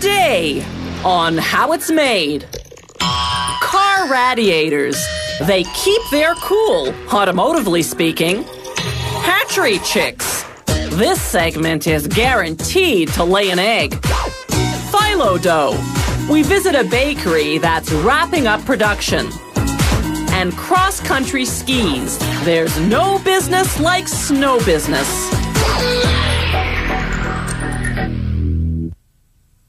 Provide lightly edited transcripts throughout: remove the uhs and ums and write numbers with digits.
Today, on how it's made. Car radiators. They keep their cool, automotively speaking. Hatchery chicks. This segment is guaranteed to lay an egg. Phyllo dough. We visit a bakery that's wrapping up production. And cross-country skis. There's no business like snow business.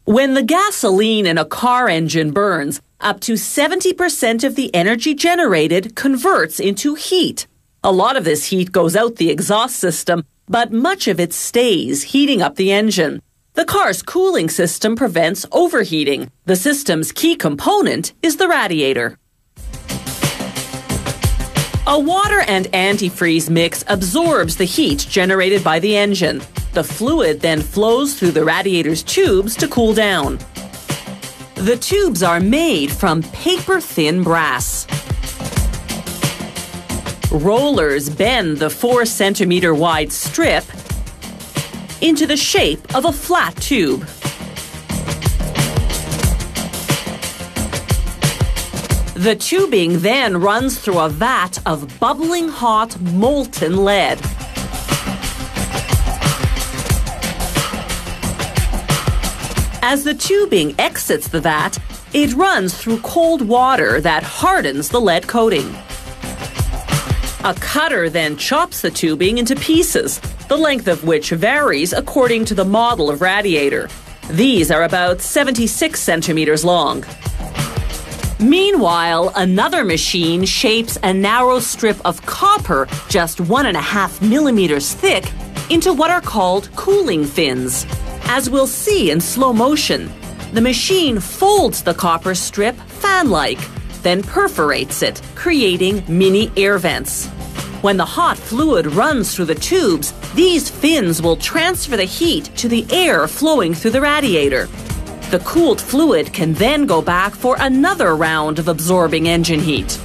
When the gasoline in a car engine burns, up to 70% of the energy generated converts into heat. A lot of this heat goes out the exhaust system, but much of it stays, heating up the engine. The car's cooling system prevents overheating. The system's key component is the radiator. A water and antifreeze mix absorbs the heat generated by the engine. The fluid then flows through the radiator's tubes to cool down. The tubes are made from paper-thin brass. Rollers bend the 4-centimeter wide strip into the shape of a flat tube. The tubing then runs through a vat of bubbling hot molten lead. As the tubing exits the vat, it runs through cold water that hardens the lead coating. A cutter then chops the tubing into pieces, the length of which varies according to the model of radiator. These are about 76 centimeters long. Meanwhile, another machine shapes a narrow strip of copper just 1.5 millimeters thick into what are called cooling fins. As we'll see in slow motion, the machine folds the copper strip fan-like, then perforates it, creating mini air vents. When the hot fluid runs through the tubes, these fins will transfer the heat to the air flowing through the radiator. The cooled fluid can then go back for another round of absorbing engine heat.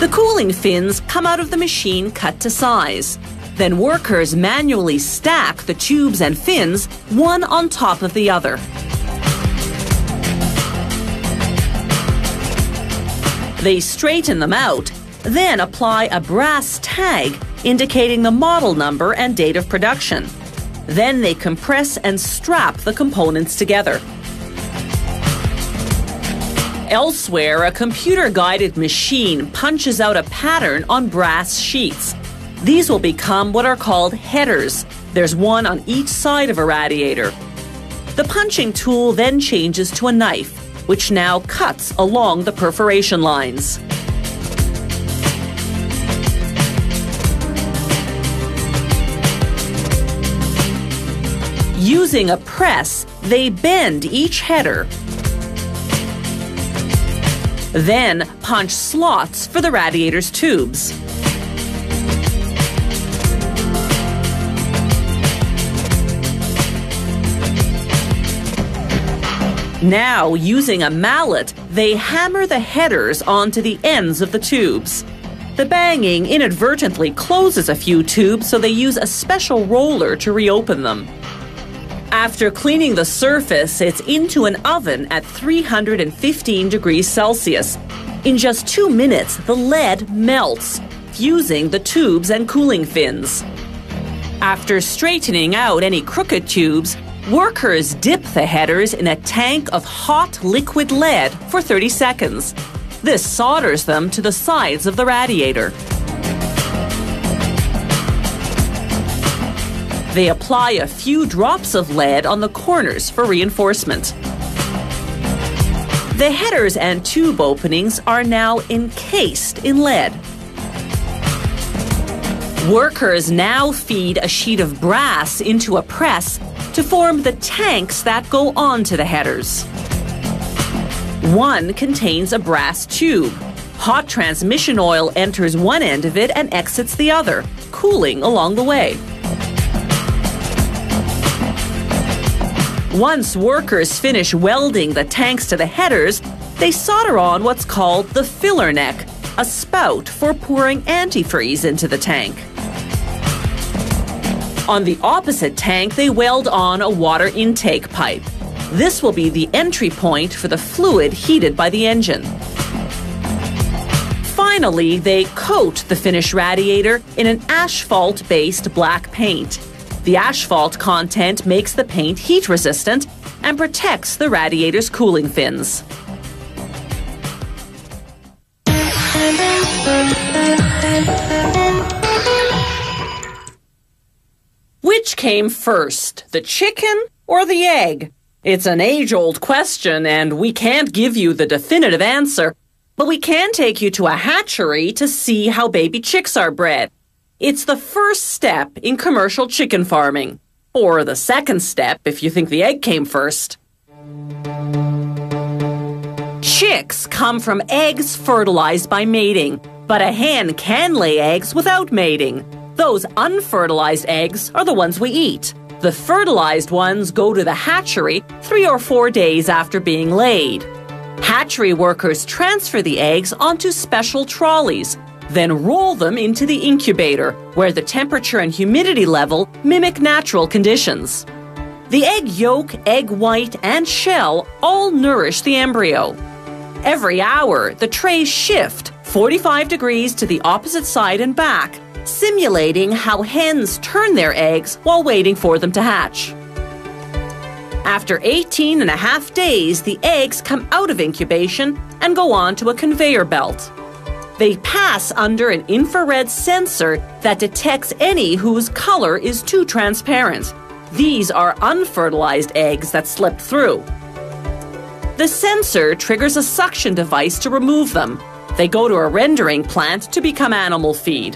The cooling fins come out of the machine cut to size. Then workers manually stack the tubes and fins, one on top of the other. They straighten them out, then apply a brass tag indicating the model number and date of production. Then they compress and strap the components together. Elsewhere, a computer-guided machine punches out a pattern on brass sheets. These will become what are called headers. There's one on each side of a radiator. The punching tool then changes to a knife, which now cuts along the perforation lines. Using a press, they bend each header, then punch slots for the radiator's tubes. Now, using a mallet, they hammer the headers onto the ends of the tubes. The banging inadvertently closes a few tubes, so they use a special roller to reopen them. After cleaning the surface, it's into an oven at 315 degrees Celsius. In just 2 minutes, the lead melts, fusing the tubes and cooling fins. After straightening out any crooked tubes, workers dip the headers in a tank of hot liquid lead for 30 seconds. This solders them to the sides of the radiator. They apply a few drops of lead on the corners for reinforcement. The headers and tube openings are now encased in lead. Workers now feed a sheet of brass into a press to form the tanks that go onto the headers. One contains a brass tube. Hot transmission oil enters one end of it and exits the other, cooling along the way. Once workers finish welding the tanks to the headers, they solder on what's called the filler neck, a spout for pouring antifreeze into the tank. On the opposite tank, they weld on a water intake pipe. This will be the entry point for the fluid heated by the engine. Finally, they coat the finished radiator in an asphalt-based black paint. The asphalt content makes the paint heat-resistant and protects the radiator's cooling fins. Which came first, the chicken or the egg? It's an age-old question, and we can't give you the definitive answer, but we can take you to a hatchery to see how baby chicks are bred. It's the first step in commercial chicken farming, or the second step if you think the egg came first. Chicks come from eggs fertilized by mating, but a hen can lay eggs without mating. Those unfertilized eggs are the ones we eat. The fertilized ones go to the hatchery 3 or 4 days after being laid. Hatchery workers transfer the eggs onto special trolleys, then roll them into the incubator, where the temperature and humidity level mimic natural conditions. The egg yolk, egg white, and shell all nourish the embryo. Every hour, the trays shift 45 degrees to the opposite side and back, simulating how hens turn their eggs while waiting for them to hatch. After 18.5 days, the eggs come out of incubation and go on to a conveyor belt. They pass under an infrared sensor that detects any whose color is too transparent. These are unfertilized eggs that slipped through. The sensor triggers a suction device to remove them. They go to a rendering plant to become animal feed.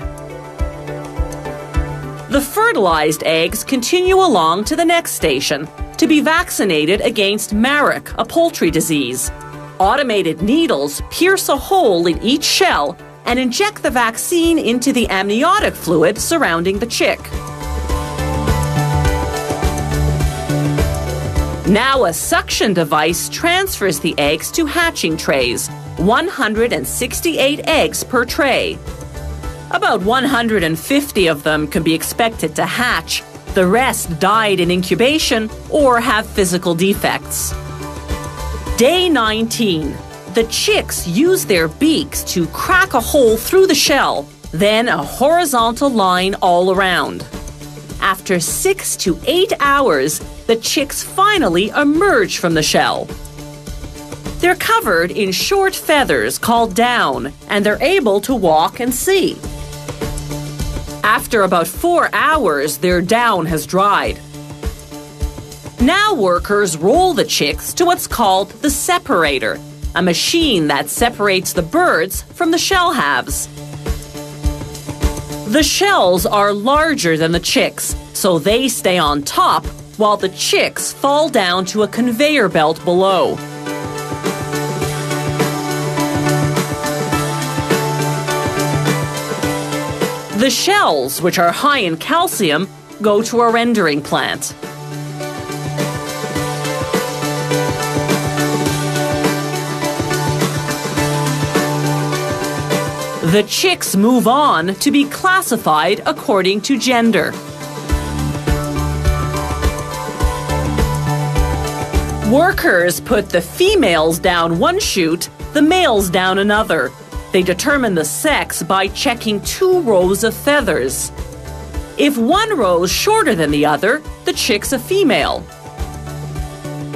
The fertilized eggs continue along to the next station to be vaccinated against Marek, a poultry disease. Automated needles pierce a hole in each shell and inject the vaccine into the amniotic fluid surrounding the chick. Now a suction device transfers the eggs to hatching trays, 168 eggs per tray. About 150 of them can be expected to hatch. The rest died in incubation or have physical defects. Day 19. The chicks use their beaks to crack a hole through the shell, then a horizontal line all around. After 6 to 8 hours, the chicks finally emerge from the shell. They're covered in short feathers called down, and they're able to walk and see. After about 4 hours, their down has dried. Now workers roll the chicks to what's called the separator, a machine that separates the birds from the shell halves. The shells are larger than the chicks, so they stay on top while the chicks fall down to a conveyor belt below. The shells, which are high in calcium, go to a rendering plant. The chicks move on to be classified according to gender. Workers put the females down one chute, the males down another. They determine the sex by checking 2 rows of feathers. If one row is shorter than the other, the chick's a female.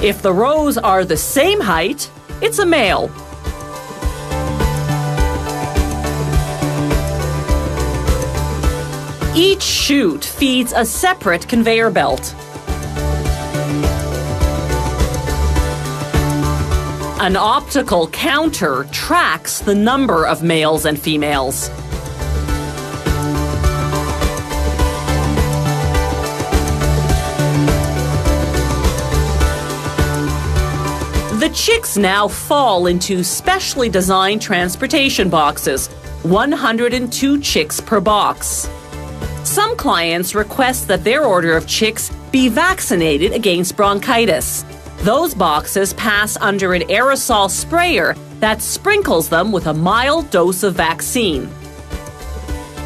If the rows are the same height, it's a male. Each chute feeds a separate conveyor belt. An optical counter tracks the number of males and females. The chicks now fall into specially designed transportation boxes, 102 chicks per box. Some clients request that their order of chicks be vaccinated against bronchitis. Those boxes pass under an aerosol sprayer that sprinkles them with a mild dose of vaccine.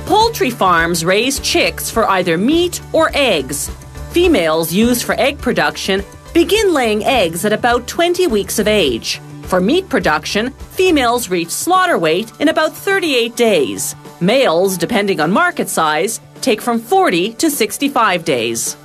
Poultry farms raise chicks for either meat or eggs. Females used for egg production begin laying eggs at about 20 weeks of age. For meat production, females reach slaughter weight in about 38 days. Males, depending on market size, take from 40 to 65 days.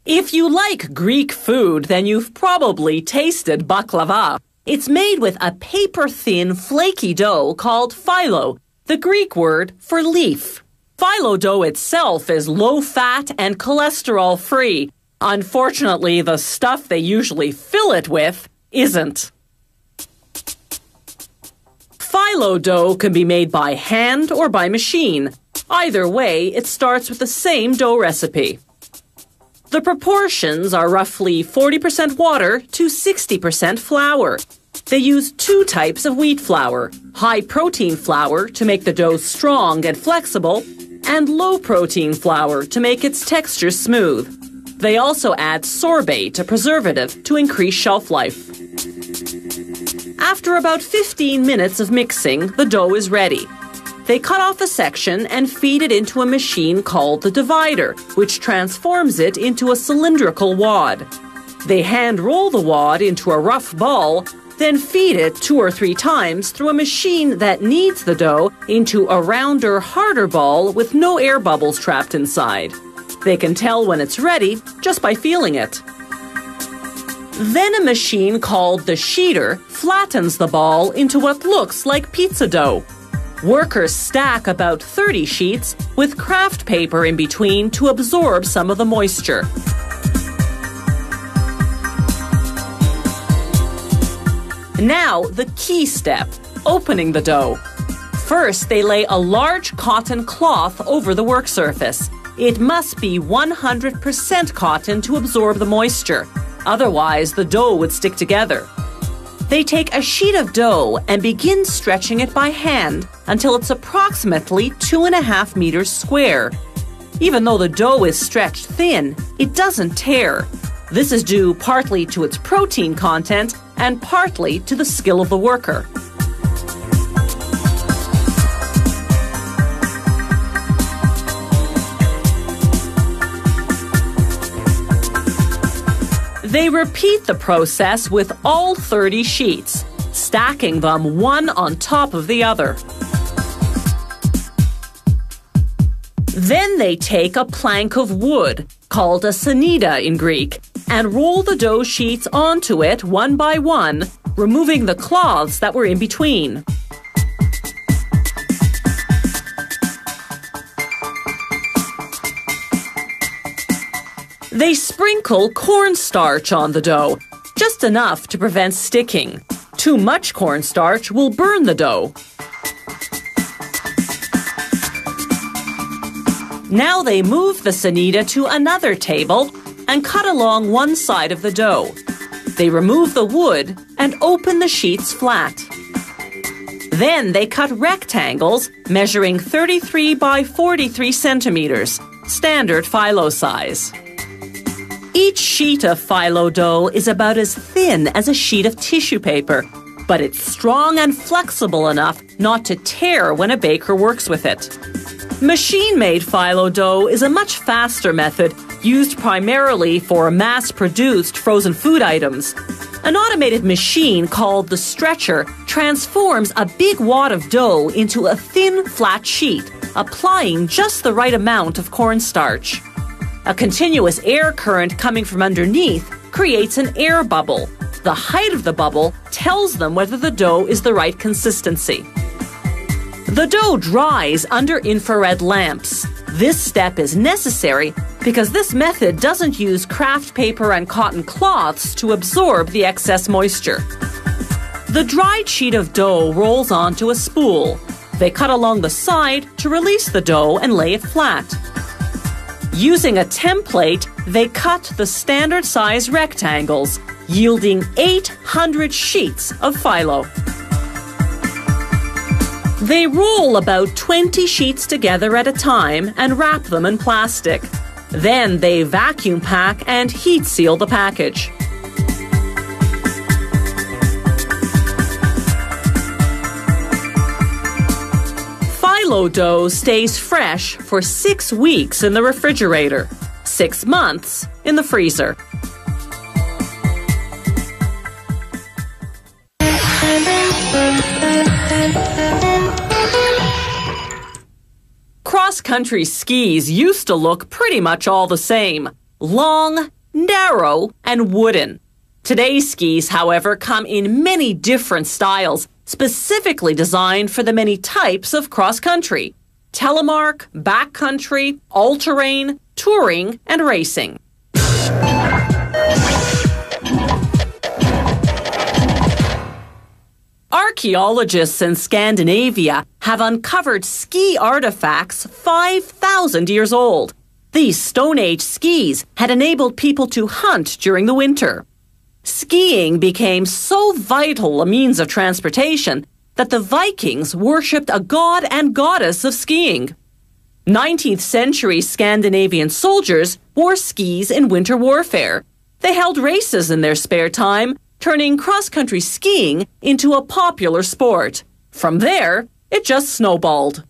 If you like Greek food, then you've probably tasted baklava. It's made with a paper-thin, flaky dough called phyllo, the Greek word for leaf. Phyllo dough itself is low-fat and cholesterol-free. Unfortunately, the stuff they usually fill it with isn't. Phyllo dough can be made by hand or by machine. Either way, it starts with the same dough recipe. The proportions are roughly 40% water to 60% flour. They use two types of wheat flour, high-protein flour to make the dough strong and flexible, and low-protein flour to make its texture smooth. They also add sorbate, a preservative, to increase shelf life. After about 15 minutes of mixing, the dough is ready. They cut off a section and feed it into a machine called the divider, which transforms it into a cylindrical wad. They hand roll the wad into a rough ball, then feed it 2 or 3 times through a machine that kneads the dough into a rounder, harder ball with no air bubbles trapped inside. They can tell when it's ready just by feeling it. Then a machine called the sheeter flattens the ball into what looks like pizza dough. Workers stack about 30 sheets with craft paper in between to absorb some of the moisture. Now, the key step, opening the dough. First, they lay a large cotton cloth over the work surface. It must be 100% cotton to absorb the moisture. Otherwise, the dough would stick together. They take a sheet of dough and begin stretching it by hand until it's approximately 2.5 meters square. Even though the dough is stretched thin, it doesn't tear. This is due partly to its protein content and partly to the skill of the worker. They repeat the process with all 30 sheets, stacking them one on top of the other. Then they take a plank of wood, called a sanida in Greek, and roll the dough sheets onto it one by one, removing the cloths that were in between. They sprinkle cornstarch on the dough, just enough to prevent sticking. Too much cornstarch will burn the dough. Now they move the sanida to another table and cut along one side of the dough. They remove the wood and open the sheets flat. Then they cut rectangles measuring 33 by 43 centimeters, standard phyllo size. Each sheet of phyllo dough is about as thin as a sheet of tissue paper, but it's strong and flexible enough not to tear when a baker works with it. Machine-made phyllo dough is a much faster method used primarily for mass-produced frozen food items. An automated machine called the stretcher transforms a big wad of dough into a thin, flat sheet, applying just the right amount of cornstarch. A continuous air current coming from underneath creates an air bubble. The height of the bubble tells them whether the dough is the right consistency. The dough dries under infrared lamps. This step is necessary because this method doesn't use craft paper and cotton cloths to absorb the excess moisture. The dried sheet of dough rolls onto a spool. They cut along the side to release the dough and lay it flat. Using a template, they cut the standard size rectangles, yielding 800 sheets of phyllo. They roll about 20 sheets together at a time and wrap them in plastic. Then they vacuum pack and heat seal the package. Phyllo dough stays fresh for 6 weeks in the refrigerator, 6 months in the freezer. Cross-country skis used to look pretty much all the same: long, narrow, and wooden. Today's skis, however, come in many different styles, specifically designed for the many types of cross-country: telemark, backcountry, all-terrain, touring, and racing. Archaeologists in Scandinavia have uncovered ski artifacts 5,000 years old. These Stone Age skis had enabled people to hunt during the winter. Skiing became so vital a means of transportation that the Vikings worshipped a god and goddess of skiing. 19th century Scandinavian soldiers wore skis in winter warfare. They held races in their spare time, turning cross-country skiing into a popular sport. From there, it just snowballed.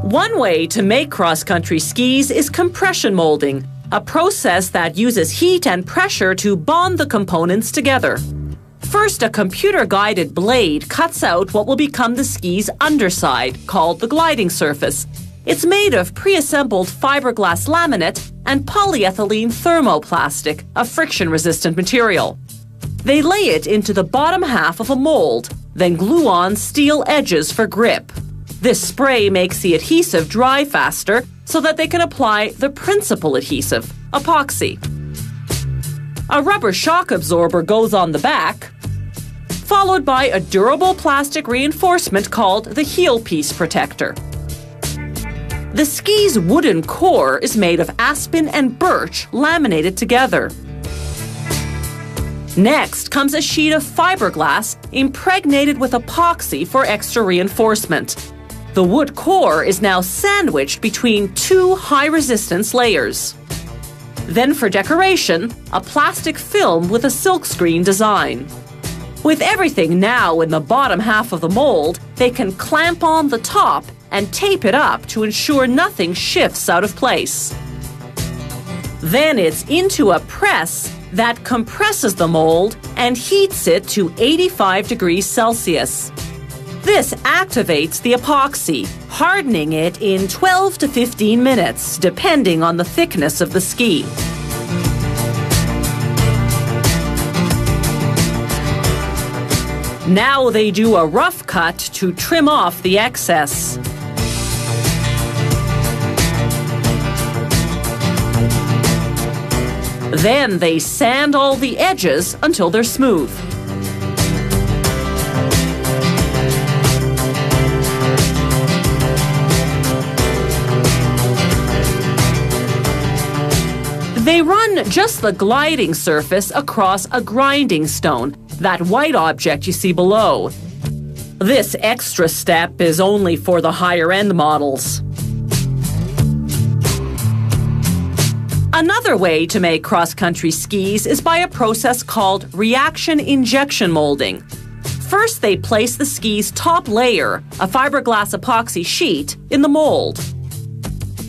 One way to make cross-country skis is compression molding, a process that uses heat and pressure to bond the components together. First, a computer-guided blade cuts out what will become the ski's underside, called the gliding surface. It's made of pre-assembled fiberglass laminate and polyethylene thermoplastic, a friction-resistant material. They lay it into the bottom half of a mold, then glue on steel edges for grip. This spray makes the adhesive dry faster so that they can apply the principal adhesive, epoxy. A rubber shock absorber goes on the back, followed by a durable plastic reinforcement called the heel piece protector. The ski's wooden core is made of aspen and birch laminated together. Next comes a sheet of fiberglass impregnated with epoxy for extra reinforcement. The wood core is now sandwiched between 2 high-resistance layers. Then for decoration, a plastic film with a silkscreen design. With everything now in the bottom half of the mold, they can clamp on the top and tape it up to ensure nothing shifts out of place. Then it's into a press that compresses the mold and heats it to 85 degrees Celsius. This activates the epoxy, hardening it in 12 to 15 minutes, depending on the thickness of the ski. Now they do a rough cut to trim off the excess. Then they sand all the edges until they're smooth. They run just the gliding surface across a grinding stone, that white object you see below. This extra step is only for the higher-end models. Another way to make cross-country skis is by a process called reaction injection molding. First, they place the ski's top layer, a fiberglass epoxy sheet, in the mold.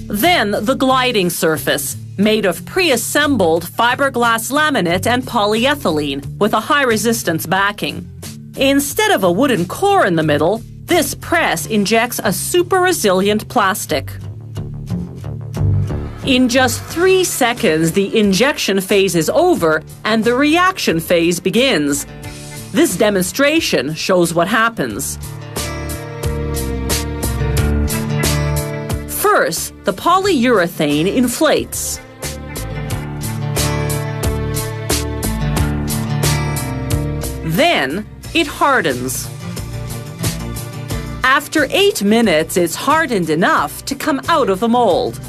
Then the gliding surface, made of pre-assembled fiberglass laminate and polyethylene with a high-resistance backing. Instead of a wooden core in the middle, this press injects a super-resilient plastic. In just 3 seconds, the injection phase is over and the reaction phase begins. This demonstration shows what happens. First, the polyurethane inflates. Then, it hardens. After 8 minutes, it's hardened enough to come out of the mold.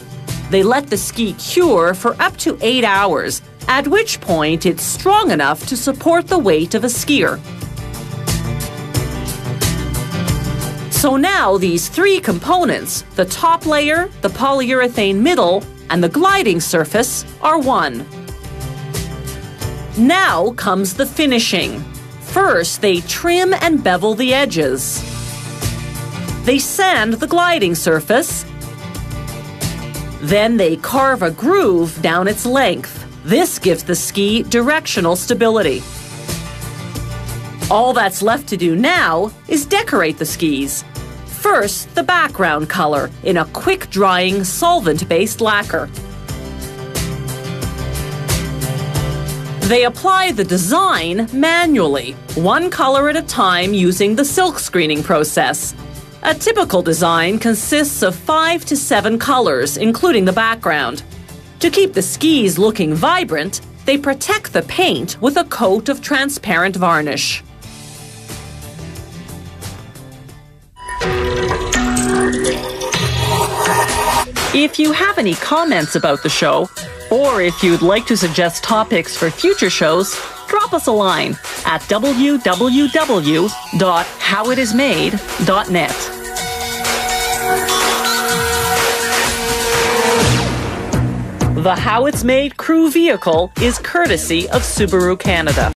They let the ski cure for up to 8 hours, at which point it's strong enough to support the weight of a skier. So now these 3 components, the top layer, the polyurethane middle, and the gliding surface, are one. Now comes the finishing. First, they trim and bevel the edges. They sand the gliding surface. Then they carve a groove down its length. This gives the ski directional stability. All that's left to do now is decorate the skis. First, the background color in a quick-drying, solvent-based lacquer. They apply the design manually, one color at a time using the silk screening process. A typical design consists of 5 to 7 colors, including the background. To keep the skis looking vibrant, they protect the paint with a coat of transparent varnish. If you have any comments about the show, or if you'd like to suggest topics for future shows, drop us a line at www.howitismade.net. The How It's Made crew vehicle is courtesy of Subaru Canada.